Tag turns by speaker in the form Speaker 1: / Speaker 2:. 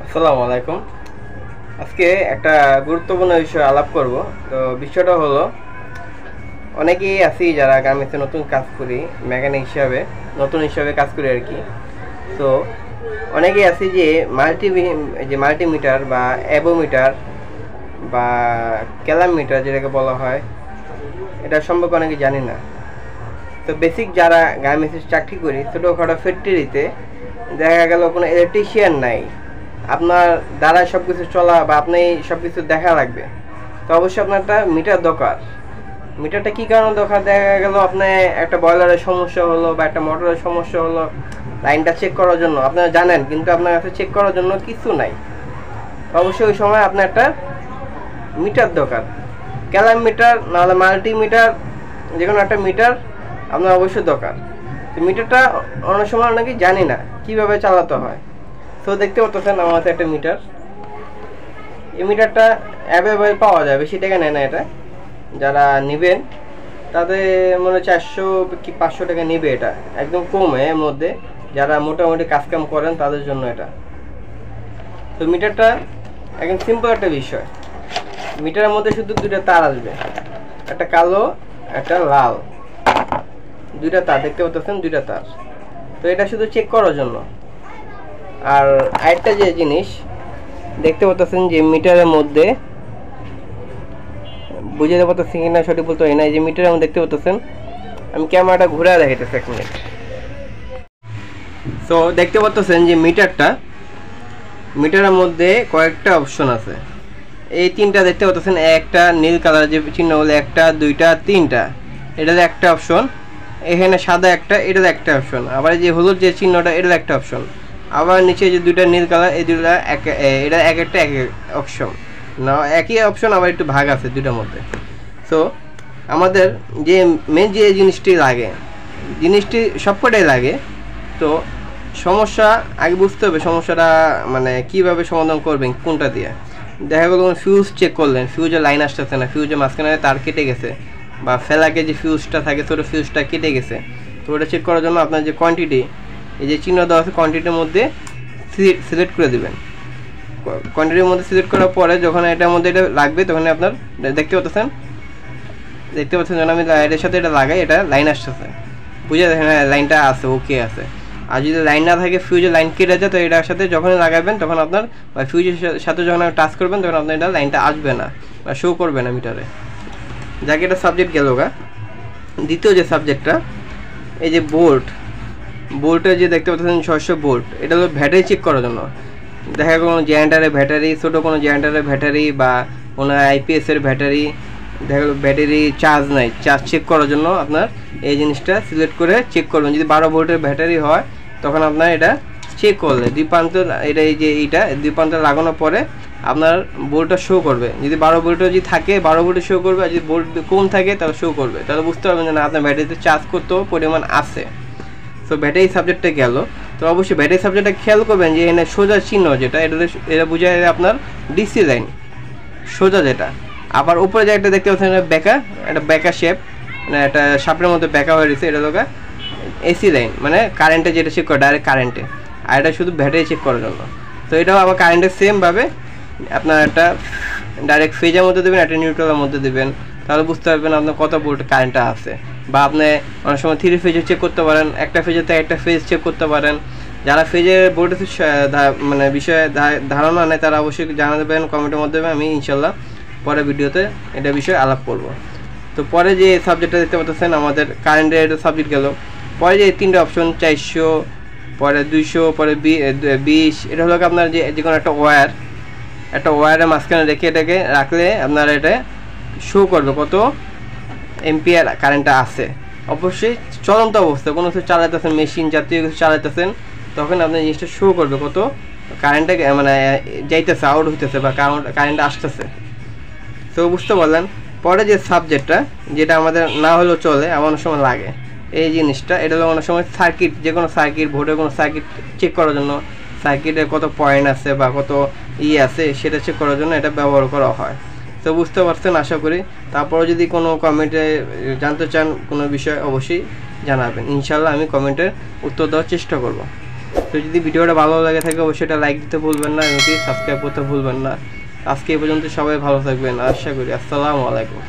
Speaker 1: আসসালামু আলাইকুম। আজকে একটা গুরুত্বপূর্ণ বিষয় আলাপ করব। তো বিষয়টা হলো, অনেকেই আছি যারা গার্মেন্টসে নতুন কাজ করি, মেকানিক হিসাবে নতুন হিসাবে কাজ করি আর কি। তো অনেকেই আছি যে মাল্টিমিটার বা অ্যাবোমিটার বা ক্যালামিটার যেটাকে বলা হয়, এটা সম্পর্কে অনেকে জানি না। তো বেসিক যারা গার্মেন্টসে চাকরি করি, ছোটোখাটো ফ্যাক্টরিতে দেখা গেল কোনো ইলেকট্রিশিয়ান নাই, আপনার দ্বারা সব কিছু চলা বা আপনি সব কিছু দেখা লাগবে, তো অবশ্যই আপনার একটা মিটার দরকার। মিটারটা কী কারণে দরকার? দেখা গেল আপনি একটা বয়লারের সমস্যা হলো বা একটা মোটরের সমস্যা হলো, লাইনটা চেক করার জন্য আপনারা জানেন, কিন্তু আপনার কাছে চেক করার জন্য কিছু নাই। তো অবশ্যই ওই সময় আপনার একটা মিটার দরকার, ক্যালাম মিটার নাহলে মাল্টিমিটার, যে কোনো একটা মিটার আপনার অবশ্যই দরকার। তো মিটারটা অনেক সময় অনেকে জানি না কীভাবে চালাতে হয়। তো দেখতে পাচ্ছেন আমার হাতে একটা মিটার। এই মিটারটা অ্যাভেলেবেল পাওয়া যায়, বেশি টাকা নেয় না এটা। যারা নেবেন তাদের মনে 400 কি 500 টাকা নেবে, এটা একদম কমে এর মধ্যে। যারা মোটামুটি কাজকাম করেন তাদের জন্য এটা। তো মিটারটা একদম সিম্পল একটা বিষয়। মিটারের মধ্যে শুধু দুইটা তার আসবে, একটা কালো একটা লাল, দুইটা তার দেখতে পাচ্ছেন, দুইটা তার। তো এটা শুধু চেক করার জন্য। আর আরেকটা যে জিনিস দেখতে পাচ্ছেন যে মিটারের মধ্যে, বুঝতে পারতেছেন কিনা সঠিক বলতে হয় না, এই যে মিটারের মধ্যে দেখতে পাচ্ছেন, আমি ক্যামেরাটা ঘুরে দেখাইতেছি 1 মিনিট। সো দেখতে পাচ্ছেন যে মিটারের মধ্যে কয়েকটা অপশন আছে। এই তিনটা দেখতে পাচ্ছেন, একটা নীল কালার যে চিহ্ন বলে 1 2 3টা, এটার একটা অপশন। এখানে সাদা একটা, এটার একটা অপশন। আবার যে হলুদ যে চিহ্নটা, এটার একটা অপশন। আবার নিচে যে দুইটা নীল কালার, এই দুইটা এটা এক একটা এক অপশন না, একই অপশন, আবার একটু ভাগ আছে দুইটার মধ্যে। সো আমাদের যে মেন যে জিনিসটি লাগে, জিনিসটি সবকটাই লাগে। তো সমস্যা আগে বুঝতে হবে, সমস্যাটা মানে কীভাবে সমাধান করবেন, কোনটা দিয়ে। দেখা গেল ফিউজ চেক করলেন, ফিউজের লাইন আসতেছে না, ফিউজের মাঝখানে তার কেটে গেছে, বা ফেলাকে যে ফিউজটা থাকে ছোটো ফিউজটা কেটে গেছে। তো ওটা চেক করার জন্য আপনার যে কোয়ান্টিটি, এই যে চিহ্ন দেওয়া আছে, কোয়ান্টিটির মধ্যে সিলেক্ট করে দেবেন। কোয়ান্টিটির মধ্যে সিলেক্ট করার পরে যখন এটার মধ্যে এটা লাগবে, তখন আপনার দেখতে পাচ্ছেন যখন আমি এটার সাথে এটা লাগাই, এটা লাইন আসতেছে, বুঝে দেখেন লাইনটা আছে, ওকে আছে। আর যদি লাইন না থাকে, ফিউজের লাইন কেটে যায়, তো এটার সাথে যখন লাগাবেন তখন আপনার ফিউজের সাথে যখন টাচ করবেন, তখন আপনার এটা লাইনটা আসবে না বা শো করবে না মিটারে। যাকে এটা সাবজেক্ট গেল গা। দ্বিতীয় যে সাবজেক্টটা, এই যে বোল্টের যে দেখতে পাচ্ছেন 600 ভোল্ট, এটা হলো ব্যাটারি চেক করার জন্য। দেখা গেল কোনো জেনারেটারের ব্যাটারি, ছোটো কোনো জেনারেটারের ব্যাটারি বা কোনো আইপিএসের ব্যাটারি, দেখা গেলো ব্যাটারি চার্জ নাই, চার্জ চেক করার জন্য আপনার এই জিনিসটা সিলেক্ট করে চেক করবেন। যদি 12 ভোল্টের ব্যাটারি হয়, তখন আপনার এটা চেক করলে দুই প্রান্ত, এটা এই যে এইটা দুই প্রান্ত লাগানোর পরে আপনার বোল্টটা শো করবে। যদি 12 ভোল্টের যদি থাকে, 12 ভোল্টে শো করবে, আর যদি ভোল্ট কম থাকে তাহলে শো করবে। তাহলে বুঝতে পারবেন যে না, আপনার ব্যাটারিতে চার্জ করতেও পরিমাণ আছে। সো ব্যাটারি সাবজেক্টটা গেল। তো অবশ্যই ব্যাটারি সাবজেক্টটা খেয়াল করবেন যে এখানে সোজা চিহ্ন যেটা, এটা বোঝায় আপনার ডিসি লাইন, সোজা যেটা। আবার উপরে যে একটা দেখতে পাচ্ছেন একটা বেকা শেপ, মানে একটা সাপের মধ্যে বেকা হয়ে রয়েছে, এটা লোকা এসি লাইন, মানে কারেন্টে যেটা চেক করে, ডাইরেক্ট কারেন্টে। আর এটা শুধু ব্যাটারি চেক করার জন্য। তো এটাও আবার কারেন্টের সেমভাবে আপনার একটা ডাইরেক্ট ফেজের মধ্যে দেবেন, একটা নিউট্রালের মধ্যে দেবেন, তাহলে বুঝতে পারবেন আপনার কত ভোল্ট কারেন্টটা আছে। বা আপনি অনেক সময় 3 ফেজে চেক করতে পারেন, একটা ফেজের থেকে একটা ফেজ চেক করতে পারেন। যারা ফেজের ভোল্টেজ মানে বিষয়ে ধারণা নেই, তারা অবশ্যই জানাবেন কমেন্টের মাধ্যমে, আমি ইনশাল্লাহ পরের ভিডিওতে এটা বিষয়ে আলাপ করব। তো পরে যে সাবজেক্টটা দেখতে পাচ্ছেন, আমাদের কারেন্টের সাবজেক্ট গেল। পরে যে 3টে অপশন, 400, পরে 200, পরে 20, এটা হলো আপনার যে কোনো একটা ওয়্যারের মাঝখানে রেখে এটাকে রাখলে আপনার এটা শো করবে কত এম্পিয়ার কারেন্টটা আছে। অবশ্যই চলন্ত অবস্থা, কোনো কিছু চালাতেছেন, মেশিন জাতীয় কিছু চালাতেছেন, তখন আপনার জিনিসটা শো করবে কত কারেন্টটা মানে যাইতেছে, আউট হইতেছে বা কারেন্ট আসতেছে। তো বুঝতে পারলেন। পরে যে সাবজেক্টটা, যেটা আমাদের না হলেও চলে, আমার অনেক সময় লাগে এই জিনিসটা, এটা হলো অনেক সময় সার্কিট, যে কোনো সার্কিট, ভোটের কোনো সার্কিট চেক করার জন্য, সার্কিটের কত পয়েন্ট আছে বা কত আছে, সেটা চেক করার জন্য এটা ব্যবহার করা হয়। তো বুঝতে পারছেন আশা করি। তারপরে যদি কোনো কমেন্টে জানতে চান কোনো বিষয়, অবশ্যই জানাবেন, ইনশাল্লাহ আমি কমেন্টের উত্তর দেওয়ার চেষ্টা করব। তো যদি ভিডিওটা ভালো লাগে থাকে অবশ্যই এটা লাইক দিতে ভুলবেন না এবং সাবস্ক্রাইব করতে ভুলবেন না। আজকে এই পর্যন্ত সবাই ভালো থাকবেন আশা করি। আসসালামু আলাইকুম।